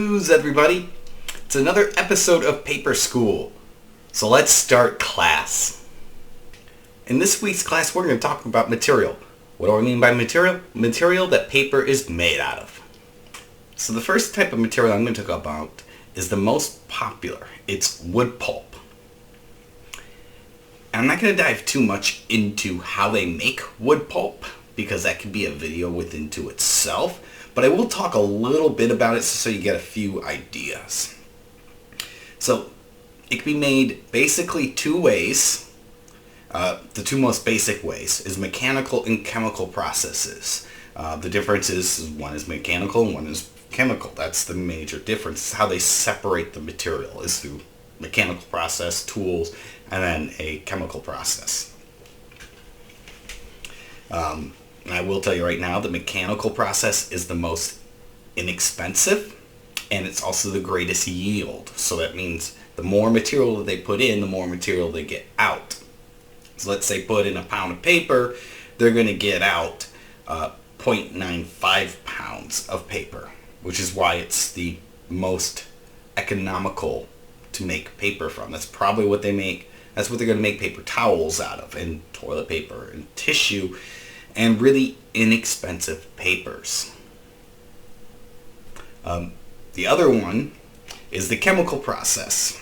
news, everybody. It's another episode of Paper School. So let's start class. In this week's class, we're going to talk about material. What do I mean by material? Material that paper is made out of. So the first type of material I'm going to talk about is the most popular. It's wood pulp. I'm not going to dive too much into how they make wood pulp, because that could be a video within to itself. But I will talk a little bit about it so you get a few ideas. So it can be made basically two ways. The two most basic ways is mechanical and chemical processes. The difference is one is mechanical and one is chemical. That's the major difference. How they separate the material is through mechanical process, tools, and then a chemical process. And I will tell you right now, the mechanical process is the most inexpensive, and it's also the greatest yield. So that means the more material that they put in, the more material they get out. So let's say put in a pound of paper, they're going to get out 0.95 pounds of paper, which is why it's the most economical to make paper from. That's probably what they make. That's what they're going to make paper towels out of, and toilet paper and tissue, and really inexpensive papers. The other one is the chemical process,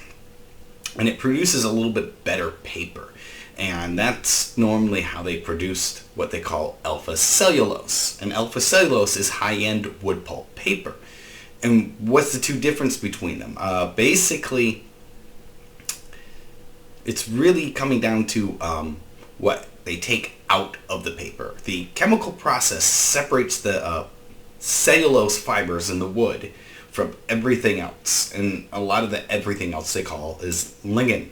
and it produces a little bit better paper, and that's normally how they produced what they call alpha cellulose. And alpha cellulose is high-end wood pulp paper. And what's the two difference between them? Basically, it's really coming down to what they take out of the paper. The chemical process separates the cellulose fibers in the wood from everything else, and a lot of the everything else they call is lignin.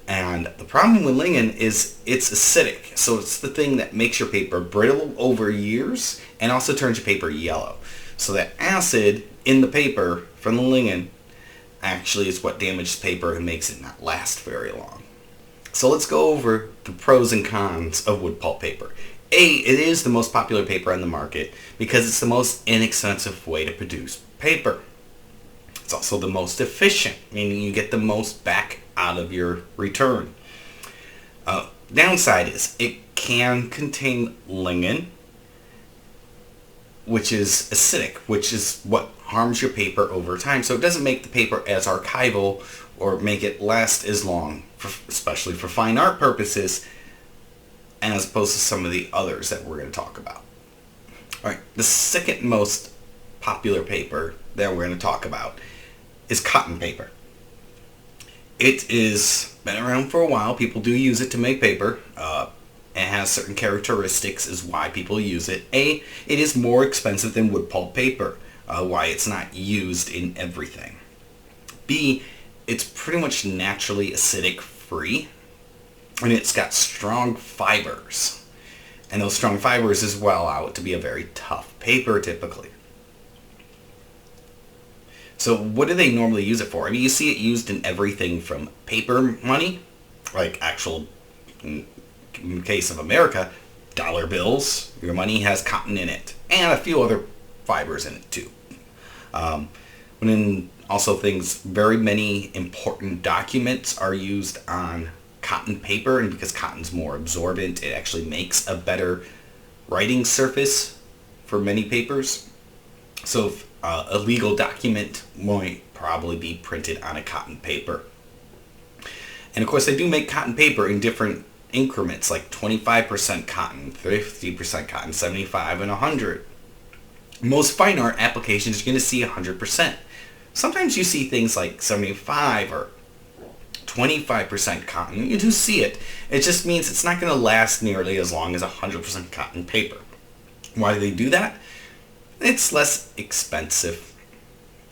And the problem with lignin is it's acidic, so it's the thing that makes your paper brittle over years and also turns your paper yellow. So that acid in the paper from the lignin actually is what damages paper and makes it not last very long. So let's go over the pros and cons of wood pulp paper. It is the most popular paper on the market because it's the most inexpensive way to produce paper. It's also the most efficient, meaning you get the most back out of your return. Downside is it can contain lignin, which is acidic, which is what harms your paper over time. So it doesn't make the paper as archival or make it last as long, especially for fine art purposes, as opposed to some of the others that we're going to talk about. All right, the second most popular paper that we're going to talk about is cotton paper. It is been around for a while. People do use it to make paper. It has certain characteristics as why people use it. A, it is more expensive than wood pulp paper, why it's not used in everything. B, it's pretty much naturally acidic free, and it's got strong fibers. And those strong fibers as well allow it to be a very tough paper typically. So what do they normally use it for? I mean, you see it used in everything from paper money, like actual, in the case of America, dollar bills. Your money has cotton in it, and a few other fibers in it too. When in also things, very many important documents are used on cotton paper, and because cotton's more absorbent, it actually makes a better writing surface for many papers. So if, a legal document might probably be printed on a cotton paper. And of course they do make cotton paper in different increments, like 25% cotton, 50% cotton, 75 and 100. Most fine art applications you're going to see 100%. Sometimes you see things like 75 or 25% cotton. You do see it. It just means it's not going to last nearly as long as 100% cotton paper. Why do they do that? It's less expensive.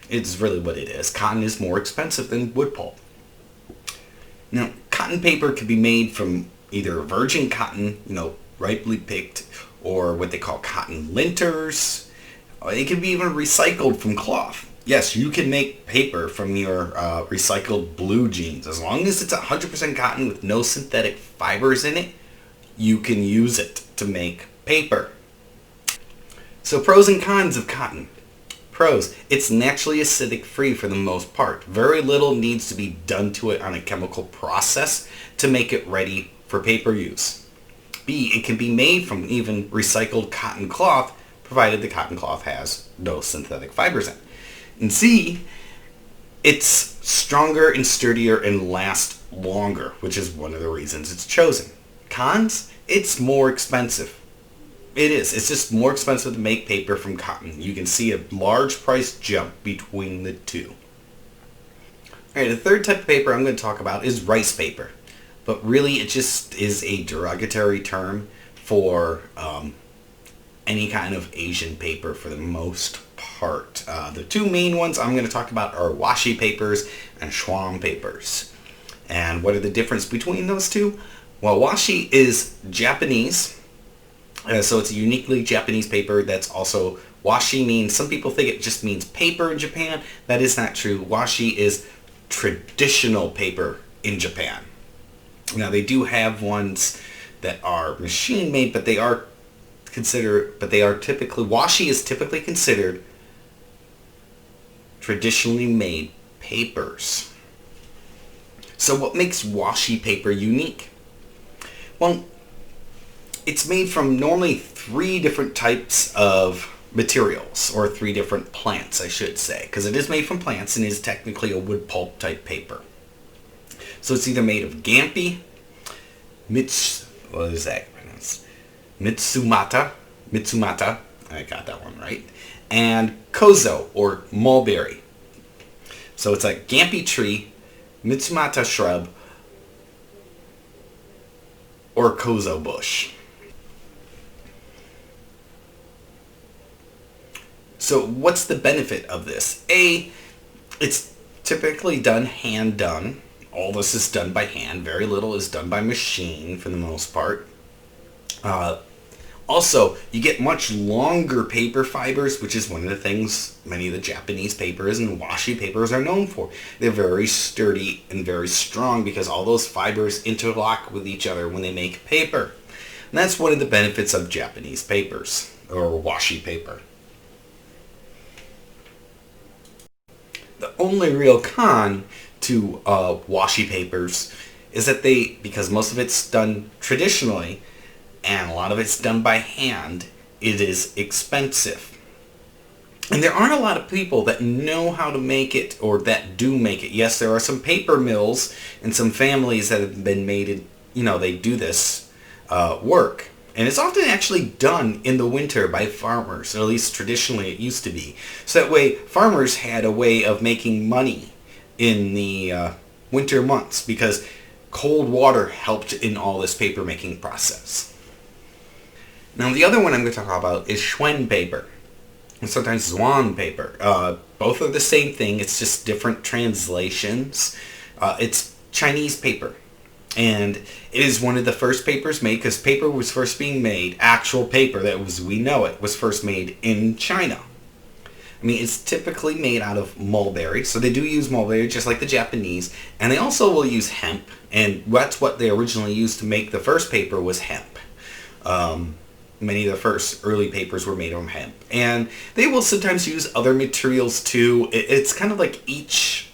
It's really what it is. Cotton is more expensive than wood pulp. Now, cotton paper can be made from either virgin cotton, ripely picked, or what they call cotton linters. It can be even recycled from cloth. Yes, you can make paper from your recycled blue jeans. As long as it's 100% cotton with no synthetic fibers in it, you can use it to make paper. So pros and cons of cotton. Pros, it's naturally acidic free for the most part. Very little needs to be done to it on a chemical process to make it ready for paper use. B, it can be made from even recycled cotton cloth, provided the cotton cloth has no synthetic fibers in it. And C, it's stronger and sturdier and lasts longer, which is one of the reasons it's chosen. Cons, it's more expensive. It is. It's just more expensive to make paper from cotton. You can see a large price jump between the two. Alright, the third type of paper I'm going to talk about is rice paper. But really it just is a derogatory term for any kind of Asian paper for the most part. The two main ones I'm going to talk about are washi papers and Schwan papers. And what are the difference between those two? Well, washi is Japanese. So it's a uniquely Japanese paper. That's also, washi means, some people think it just means paper in Japan. That is not true. Washi is traditional paper in Japan. Now they do have ones that are machine made, but they are typically, washi is typically considered traditionally made papers. So what makes washi paper unique? Well, it's made from normally 3 different types of materials, or 3 different plants, I should say, because it is made from plants and is technically a wood pulp type paper. So it's either made of Gampi, Mitsumata, I got that one right, and Kozo, or mulberry. So it's a Gampi tree, Mitsumata shrub, or Kozo bush. So what's the benefit of this? A, it's typically hand done. All this is done by hand. Very little is done by machine for the most part. Also, you get much longer paper fibers, which is one of the things many of the Japanese papers and washi papers are known for. They're very sturdy and very strong because all those fibers interlock with each other when they make paper. And that's one of the benefits of Japanese papers, or washi paper. The only real con to washi papers is that because most of it's done traditionally and a lot of it's done by hand, it is expensive. And there aren't a lot of people that know how to make it, or that do make it. Yes, there are some paper mills and some families that have been made, they do this work. And it's often actually done in the winter by farmers, or at least traditionally it used to be. So that way, farmers had a way of making money in the winter months because cold water helped in all this paper making process. Now the other one I'm going to talk about is Schwan paper, and sometimes Zwan paper. Both are the same thing, it's just different translations. It's Chinese paper. And it is one of the first papers made, because paper was first being made, actual paper we know it, was first made in China. I mean, it's typically made out of mulberry, so they do use mulberry just like the Japanese, and they also will use hemp, and that's what they originally used to make the first paper was hemp. Many of the first early papers were made from hemp, and they will sometimes use other materials too. It's kind of like each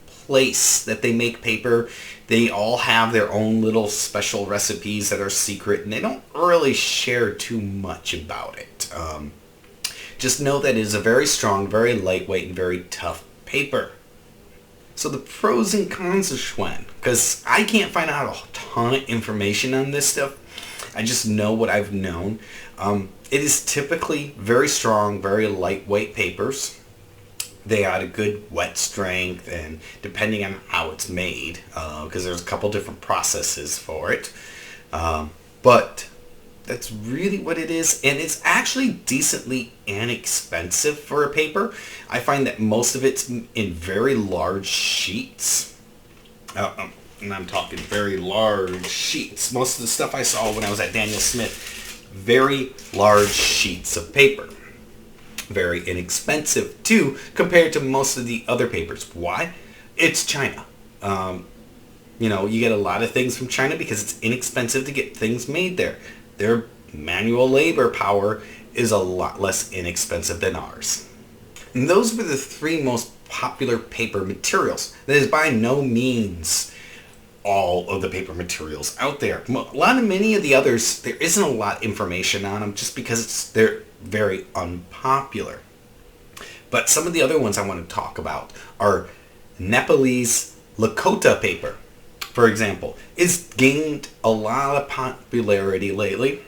place that they make paper, they all have their own little special recipes that are secret, and they don't really share too much about it. Just know that it is a very strong, very lightweight, and very tough paper. So the pros and cons of Schwan, because I can't find out a ton of information on this stuff. I just know what I've known. It is typically very strong, very lightweight papers. They had a good wet strength, and depending on how it's made, because there's a couple different processes for it. But that's really what it is, and it's actually decently inexpensive for a paper. I find that most of it's in very large sheets. And I'm talking very large sheets. Most of the stuff I saw when I was at Daniel Smith, very large sheets of paper. Very inexpensive too, compared to most of the other papers. Why? It's China. You get a lot of things from China because it's inexpensive to get things made there. Their manual labor power is a lot less inexpensive than ours. And those were the three most popular paper materials. That is by no means all of the paper materials out there. Many of the others, there isn't a lot of information on them just because they're very unpopular. But some of the other ones I want to talk about are Nepalese Lakota paper, for example. It's gained a lot of popularity lately,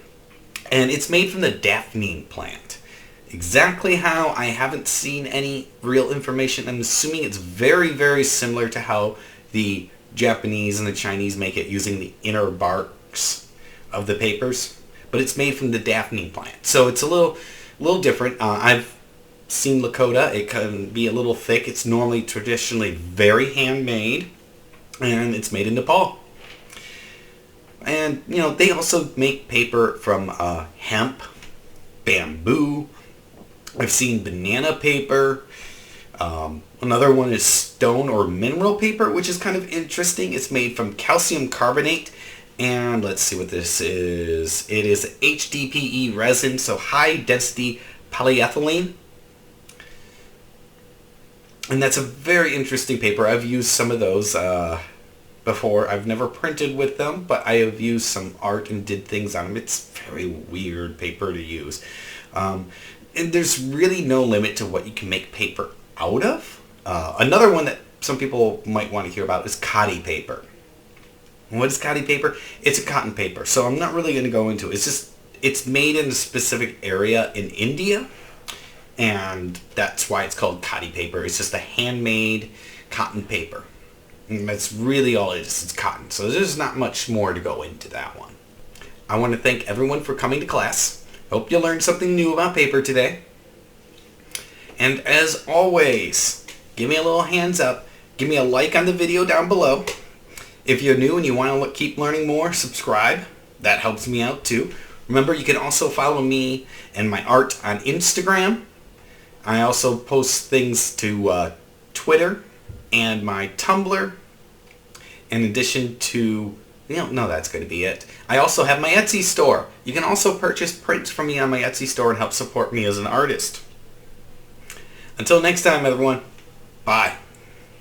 and it's made from the Daphne plant. Exactly how, I haven't seen any real information. I'm assuming it's very, very similar to how the Japanese and the Chinese make it using the inner barks of the papers, but it's made from the Daphne plant. So it's a little different. I've seen Lakota. It can be a little thick. It's normally traditionally very handmade, and it's made in Nepal. And, they also make paper from hemp, bamboo. I've seen banana paper. Another one is stone or mineral paper, which is kind of interesting. It's made from calcium carbonate. And let's see what this is. It is HDPE resin, so high density polyethylene. And that's a very interesting paper. I've used some of those before. I've never printed with them, but I have used some art and did things on them. It's very weird paper to use. And there's really no limit to what you can make paper out of. Another one that some people might want to hear about is khadi paper. What is khadi paper? It's a cotton paper, so I'm not really going to go into it. It's made in a specific area in India, and that's why it's called khadi paper. It's just a handmade cotton paper. And that's really all it is. It's cotton. So there's not much more to go into that one. I want to thank everyone for coming to class. Hope you learned something new about paper today. And as always, give me a little hands up. Give me a like on the video down below. If you're new and you want to keep learning more, subscribe. That helps me out too. Remember, you can also follow me and my art on Instagram. I also post things to Twitter and my Tumblr. In addition to, no, that's going to be it. I also have my Etsy store. You can also purchase prints from me on my Etsy store and help support me as an artist. Until next time, everyone. Bye.